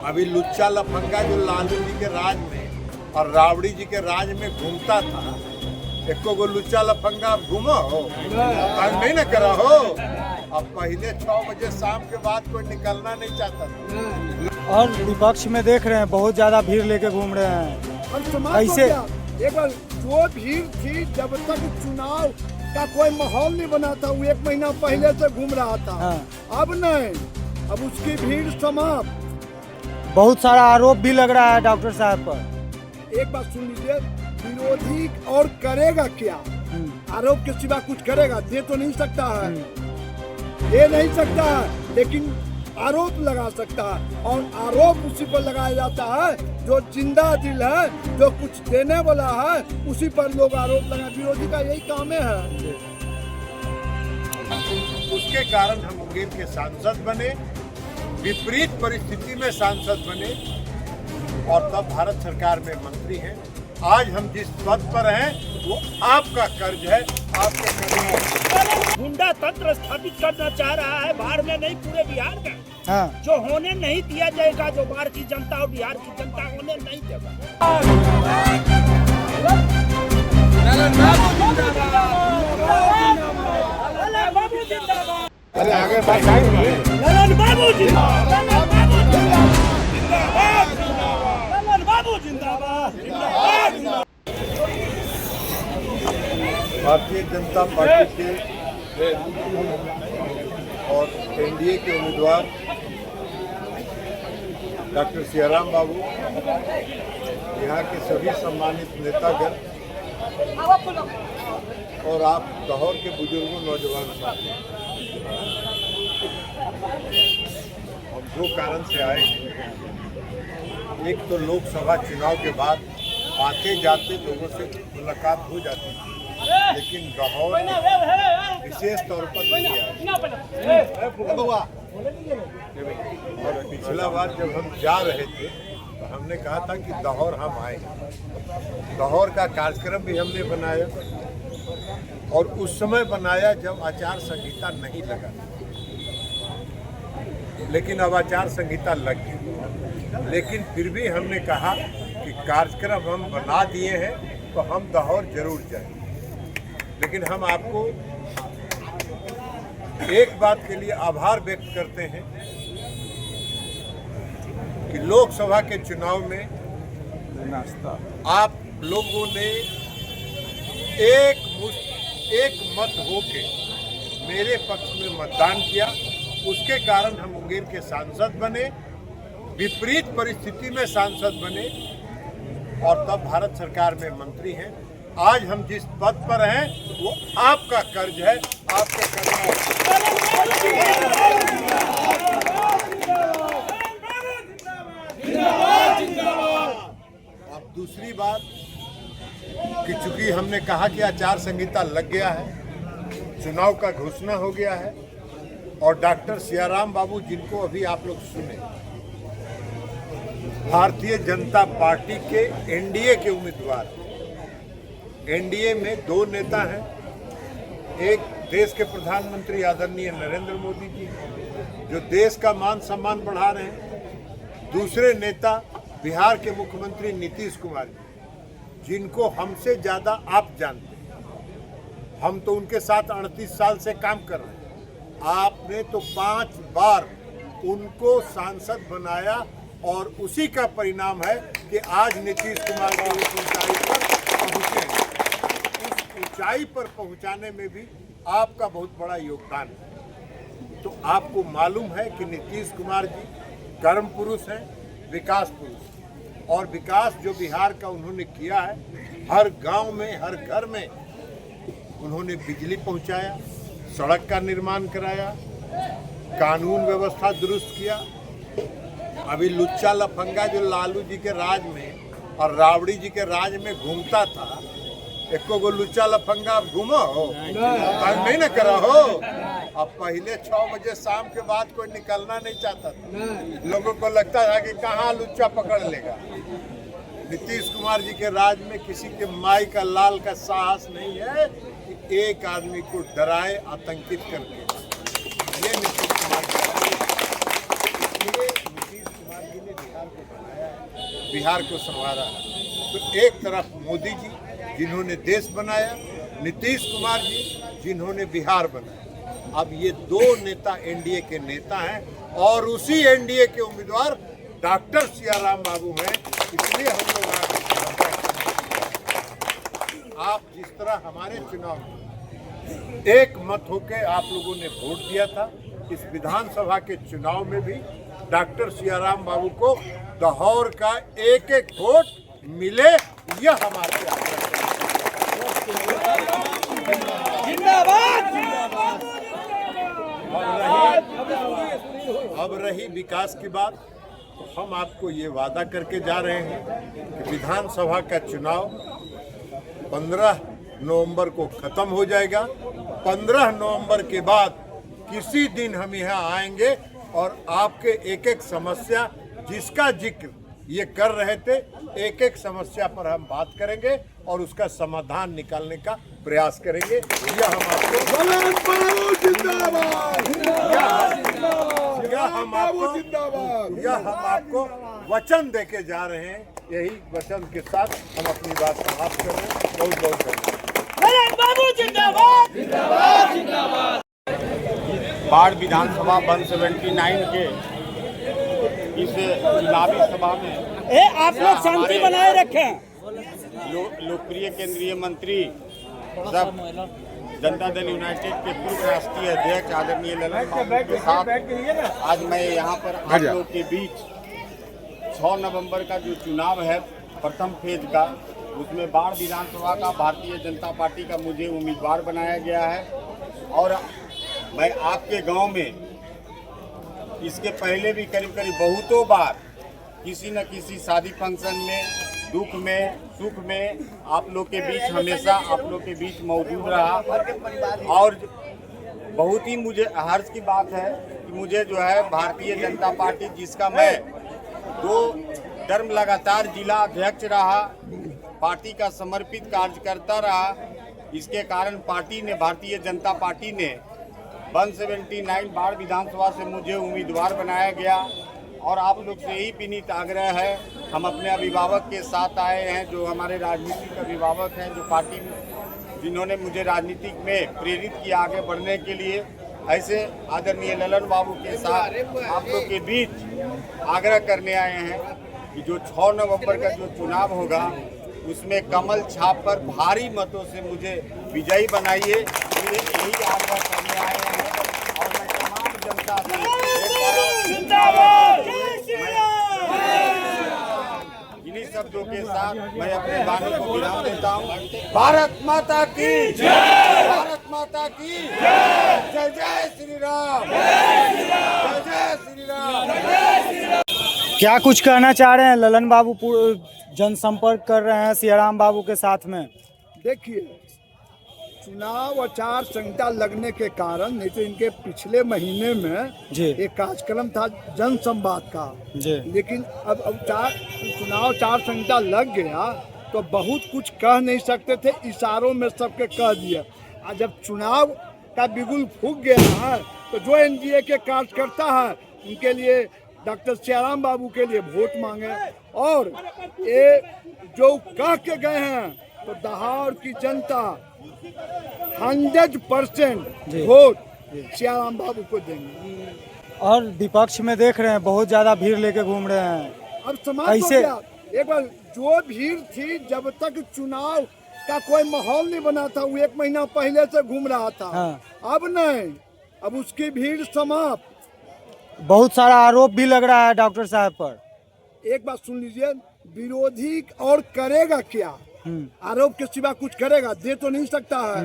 अभी लुच्चा लफंगा जो लालू जी के राज में और राबड़ी जी के राज में घूमता था, एको गो लुच्चा लफंगा घूमो हो तंग नहीं न करा हो। अब पहले 6 बजे शाम के बाद कोई निकलना नहीं चाहता था। और विपक्ष में देख रहे हैं बहुत ज्यादा भीड़ लेके घूम रहे हैं। कैसे एक बार जो भीड़ थी जब तक चुनाव का कोई माहौल नहीं बना था, वो 1 महीना पहले से घूम रहा था। हाँ। अब नहीं, अब उसकी भीड़ समाप्त। बहुत सारा आरोप भी लग रहा है डॉक्टर साहब पर। एक बात सुन लीजिए, विरोधी और करेगा क्या? आरोप के सिवा कुछ करेगा? दे तो नहीं सकता है, दे नहीं सकता है, लेकिन आरोप लगा सकता है। और आरोप उसी पर लगाया जाता है जो जिंदा दिल है, जो कुछ देने वाला है, उसी पर लोग आरोप लगा। विरोधी का यही काम है। उसके कारण हम मुंगेर के सांसद बने, विपरीत परिस्थिति में सांसद बने और तब भारत सरकार में मंत्री हैं। आज हम जिस पद पर हैं वो आपका कर्ज है, आपके कर्ज। गुंडा तंत्र स्थापित करना चाह रहा है, बाढ़ में नहीं पूरे बिहार में। हाँ। जो होने नहीं दिया जाएगा, जो बाढ़ की जनता और बिहार की जनता होने नहीं देगा। अरे आगे बात आई ललन बाबू जिंदाबाद, ललन बाबू जिंदाबाद। भारतीय जनता पार्टी के और एनडीए के उम्मीदवार डॉक्टर सियाराम बाबू, यहाँ के सभी सम्मानित नेतागण और आप लाहौर के बुजुर्गों नौजवान साथियों, हम 2 कारण से आए हैं। एक तो लोकसभा चुनाव के बाद आते जाते लोगों से मुलाकात हो जाती थी, लेकिन लाहौर विशेष तौर पर नहीं आया। और पिछला बार जब हम जा रहे थे तो हमने कहा था कि लाहौर हम आएंगे। लाहौर का कार्यक्रम भी हमने बनाया और उस समय बनाया जब आचार संहिता नहीं लगा, लेकिन अब आचार संहिता लग गई। लेकिन फिर भी हमने कहा कि कार्यक्रम हम बना दिए हैं तो हम लाहौर जरूर जाएं। लेकिन हम आपको एक बात के लिए आभार व्यक्त करते हैं कि लोकसभा के चुनाव में आप लोगों ने एक मत होके मेरे पक्ष में मतदान किया। उसके कारण हम मुंगेर के सांसद बने, विपरीत परिस्थिति में सांसद बने और तब भारत सरकार में मंत्री हैं। आज हम जिस पद पर हैं वो आपका कर्ज है, आपके कर्ज है। अब दूसरी बात कि चूंकि हमने कहा कि आचार संहिता लग गया है, चुनाव का घोषणा हो गया है और डॉक्टर सियाराम बाबू, जिनको अभी आप लोग सुने, भारतीय जनता पार्टी के एनडीए के उम्मीदवार। एनडीए में 2 नेता हैं, एक देश के प्रधानमंत्री आदरणीय नरेंद्र मोदी जी, जो देश का मान सम्मान बढ़ा रहे हैं। दूसरे नेता बिहार के मुख्यमंत्री नीतीश कुमार जी, जिनको हमसे ज़्यादा आप जानते हैं। हम तो उनके साथ 38 साल से काम कर रहे हैं। आपने तो 5 बार उनको सांसद बनाया और उसी का परिणाम है कि आज नीतीश कुमार जी उस ऊंचाई पर पहुँचे। उस ऊंचाई पर पहुँचाने में भी आपका बहुत बड़ा योगदान है। तो आपको मालूम है कि नीतीश कुमार जी कर्म पुरुष हैं, विकास पुरुष, और विकास जो बिहार का उन्होंने किया है, हर गांव में, हर घर में उन्होंने बिजली पहुंचाया, सड़क का निर्माण कराया, कानून व्यवस्था दुरुस्त किया। अभी लुच्चा लफंगा जो लालू जी के राज में और राबड़ी जी के राज में घूमता था, एको गो लुच्चा लफंगा आप घूमो हो तंग नहीं न करा हो। अब पहले 6 बजे शाम के बाद कोई निकलना नहीं चाहता था। लोगों को लगता था कि कहाँ लुच्चा पकड़ लेगा। नीतीश कुमार जी के राज में किसी के माई का लाल का साहस नहीं है कि एक आदमी को डराए, आतंकित करके। ये नीतीश कुमार जी ने बिहार को संवारा है। तो एक तरफ मोदी जी जिन्होंने देश बनाया, नीतीश कुमार जी जिन्होंने बिहार बनाया, अब ये दो नेता एनडीए के नेता हैं और उसी एनडीए के उम्मीदवार डॉक्टर सियाराम बाबू हैं। इसलिए हम लोग आप जिस तरह हमारे चुनाव में एक मत होकर आप लोगों ने वोट दिया था, इस विधानसभा के चुनाव में भी डॉक्टर सियाराम बाबू को लाहौर का एक एक वोट मिले, यह हमारी आग्रह है। अब रही विकास की बात, तो हम आपको ये वादा करके जा रहे हैं कि विधानसभा का चुनाव 15 नवंबर को खत्म हो जाएगा। 15 नवंबर के बाद किसी दिन हम यहाँ आएंगे और आपके एक एक समस्या जिसका जिक्र ये कर रहे थे, एक एक समस्या पर हम बात करेंगे और उसका समाधान निकालने का प्रयास करेंगे। यह हम आपको वचन देके जा रहे हैं। यही वचन के साथ हम अपनी बात समाप्त कर रहे हैं। बहुत बहुत धन्यवाद। बाबू जिंदाबाद। बाढ़ विधानसभा 179 के इस चुनावी सभा में आप लोग शांति बनाए रखें। लोकप्रिय केंद्रीय मंत्री सब जनता दल यूनाइटेड के पूर्व राष्ट्रीय अध्यक्ष आदरणीय ललन बाबू के साथ आज मैं यहाँ पर आप लोग के बीच 6 नवंबर का जो चुनाव है प्रथम फेज का, उसमें बाढ़ विधानसभा का भारतीय जनता पार्टी का मुझे उम्मीदवार बनाया गया है। और मैं आपके गांव में इसके पहले भी करीब करीब बहुतों बार किसी न किसी शादी फंक्शन में, दुख में, सुख में आप लोग के बीच हमेशा आप लोग के बीच मौजूद रहा। और बहुत ही मुझे हर्ष की बात है कि मुझे जो है भारतीय जनता पार्टी, जिसका मैं 2 टर्म लगातार जिला अध्यक्ष रहा, पार्टी का समर्पित कार्यकर्ता रहा, इसके कारण भारतीय जनता पार्टी ने 179 बाढ़ विधानसभा से मुझे उम्मीदवार बनाया गया। और आप लोग से यही विनीत आग्रह है, हम अपने अभिभावक के साथ आए हैं, जो हमारे राजनीतिक अभिभावक हैं, जो पार्टी जिन्होंने मुझे राजनीतिक में प्रेरित किया आगे बढ़ने के लिए। ऐसे आदरणीय ललन बाबू के साथ आप लोग के बीच आग्रह करने आए हैं कि जो 6 नवंबर का जो चुनाव होगा उसमें कमल छाप पर भारी मतों से मुझे विजयी बनाइए, यही आग्रह करने आए हैं। और मैं तमाम जनता से इन्हीं शब्दों के साथ मैं अपने वाणी को विराम देता हूँ। भारत माता की जय, भारत माता की जय, जय जय श्री राम, जय जय श्री राम। क्या कुछ कहना चाह रहे हैं? ललन बाबू जनसंपर्क कर रहे हैं सियाराम बाबू के साथ में। देखिए, चुनाव आचार संहिता लगने के कारण, नहीं तो इनके पिछले महीने में जी एक कार्यक्रम था जन संवाद का जी, लेकिन अब चुनाव आचार संहिता लग गया तो बहुत कुछ कह नहीं सकते थे, इशारों में सबके कह दिया। और जब चुनाव का बिगुल फूंक गया है तो जो एनडीए के कार्यकर्ता है उनके लिए, डॉक्टर सियाराम बाबू के लिए वोट मांगे। और ये जो कह के गए हैं तो लाहौर की जनता 100% वोट सियाराम बाबू को देंगे। और विपक्ष में देख रहे हैं बहुत ज्यादा भीड़ लेके घूम रहे हैं। अब समाज कैसे? एक बार जो भीड़ थी, जब तक चुनाव का कोई माहौल नहीं बना था, वो 1 महीना पहले से घूम रहा था। हाँ। अब नहीं, अब उसकी भीड़ समाप्त। बहुत सारा आरोप भी लग रहा है डॉक्टर साहब पर। एक बात सुन लीजिए, विरोधी और करेगा क्या? आरोप के सिवा कुछ करेगा? दे तो नहीं सकता है,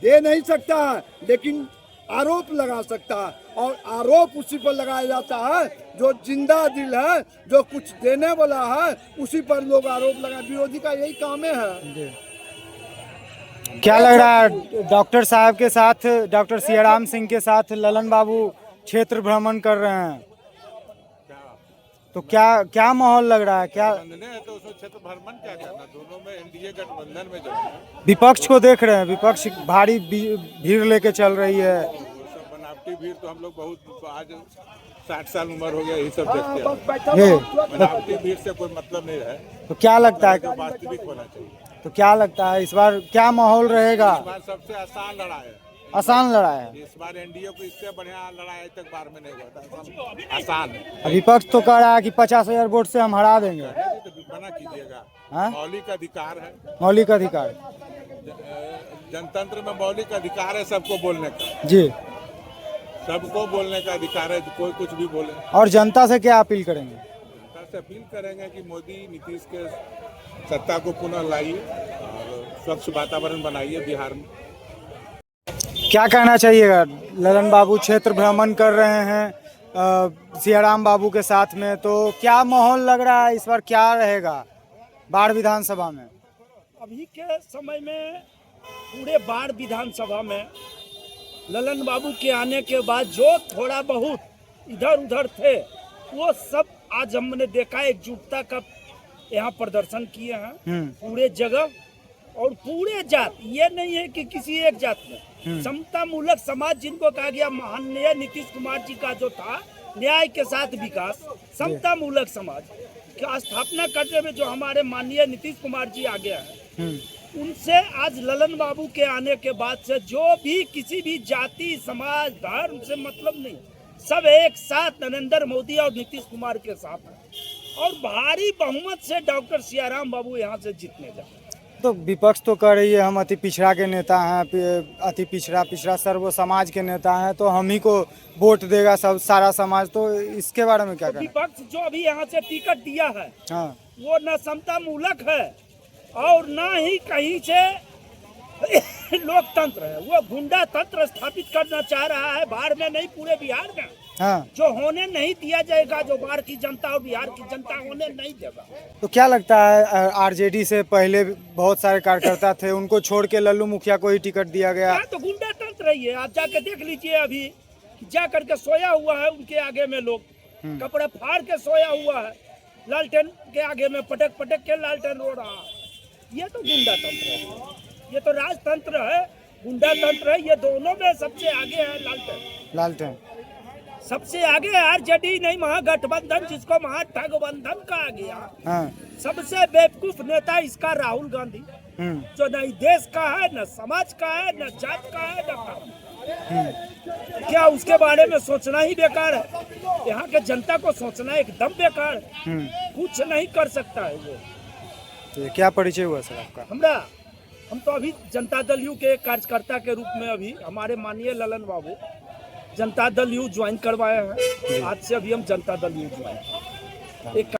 दे नहीं सकता है, लेकिन आरोप लगा सकता है। और आरोप उसी पर लगाया जाता है जो जिंदा दिल है, जो कुछ देने वाला है, उसी पर लोग आरोप लगा। विरोधी का यही काम है। क्या लग रहा है डॉक्टर साहब के साथ, डॉक्टर सियाराम सिंह के साथ ललन बाबू क्षेत्र भ्रमण कर रहे हैं, तो क्या माहौल लग रहा है? क्या तो उसमें क्षेत्र भ्रमण क्या करना, दोनों में एनडीए गठबंधन में जो है विपक्ष को देख रहे हैं, विपक्ष भारी भीड़ लेके चल रही है। वो सब बनावटी भीड़ तो हम लोग बहुत आज 60 साल उम्र हो गया, यही सब देखते हैं। ये बनावटी भीड़ से कोई मतलब नहीं है, तो क्या लगता है, वास्तविक होना चाहिए। तो क्या लगता है इस बार क्या माहौल रहेगा? इस बार सबसे आसान लड़ाई है, आसान लड़ाई है। इस बार एनडीए को इससे बढ़िया लड़ाई आज तक बार में नहीं हुआ था, आसान है। विपक्ष तो कह रहा है कि 50,000 वोट से हम हरा देंगे। तो मना कीजिएगा, हाँ? मौलिक अधिकार है, मौलिक अधिकार। जनतंत्र में मौलिक अधिकार है सबको बोलने का, जी, सबको बोलने का अधिकार है, कोई कुछ भी बोले। और जनता से क्या अपील करेंगे? जनता से अपील करेंगे कि मोदी नीतीश के सत्ता को पुनः लाइए और स्वच्छ वातावरण बनाइए बिहार में। क्या कहना चाहिएगा? ललन बाबू क्षेत्र भ्रमण कर रहे हैं सियाराम बाबू के साथ में, तो क्या माहौल लग रहा है इस बार, क्या रहेगा बाढ़ विधानसभा में? अभी के समय में पूरे बाढ़ विधानसभा में ललन बाबू के आने के बाद जो थोड़ा बहुत इधर उधर थे वो सब आज हमने देखा एकजुटता का यहाँ प्रदर्शन किए हैं पूरे जगह और पूरे जात। ये नहीं है कि किसी एक जात में समता मूलक समाज जिनको कहा गया माननीय नीतीश कुमार जी का जो था न्याय के साथ विकास, समता मूलक समाज की स्थापना करने में जो हमारे माननीय नीतीश कुमार जी आगे हैं, उनसे आज ललन बाबू के आने के बाद से जो भी किसी भी जाति समाज धर्म से मतलब नहीं, सब एक साथ नरेंद्र मोदी और नीतीश कुमार के साथ है और भारी बहुमत से डॉक्टर सियाराम बाबू यहाँ से जीतने जा रहे हैं। तो विपक्ष तो कह रही है हम अति पिछड़ा के नेता हैं, अति पिछड़ा सर्व समाज के नेता हैं, तो हम ही को वोट देगा सब सारा समाज, तो इसके बारे में क्या कहना? विपक्ष जो अभी यहाँ से टिकट दिया है हाँ, वो न समता मूलक है और न ही कहीं से लोकतंत्र है, वो गुंडा तंत्र स्थापित करना चाह रहा है बाढ़ में नहीं पूरे बिहार में। हाँ। जो होने नहीं दिया जाएगा, जो बाढ़ की जनता और बिहार की जनता होने नहीं देगा। तो क्या लगता है आरजेडी से पहले बहुत सारे कार्यकर्ता थे, उनको छोड़ के लल्लू मुखिया को ही टिकट दिया गया? तो गुंडा तंत्र ही है, आप जाके देख लीजिए, अभी जा करके सोया हुआ है उनके आगे में लोग, कपड़े फाड़ के सोया हुआ है, लालटेन के आगे में पटक पटक के लालटेन रो रहा है। ये तो गुंडा तंत्र है, ये तो राजतंत्र है, गुंडा तंत्र है, ये दोनों में सबसे आगे है लालटेन। सबसे आगे आरजेडी नहीं, महागठबंधन जिसको महाठगबंधन कहा गया। हाँ। सबसे बेवकूफ नेता इसका राहुल गांधी, जो न देश का है, न समाज का है, न जात का है, न काम। क्या उसके बारे में सोचना ही बेकार है? यहाँ के जनता को सोचना एकदम बेकार है, कुछ नहीं कर सकता है वो। तो क्या परिचय हुआ सर आपका? हम तो अभी जनता दल यू के कार्यकर्ता के रूप में अभी हमारे माननीय ललन बाबू जनता दल यू ज्वाइन करवाए हैं, आज से अभी हम जनता दल यू ज्वाइन एक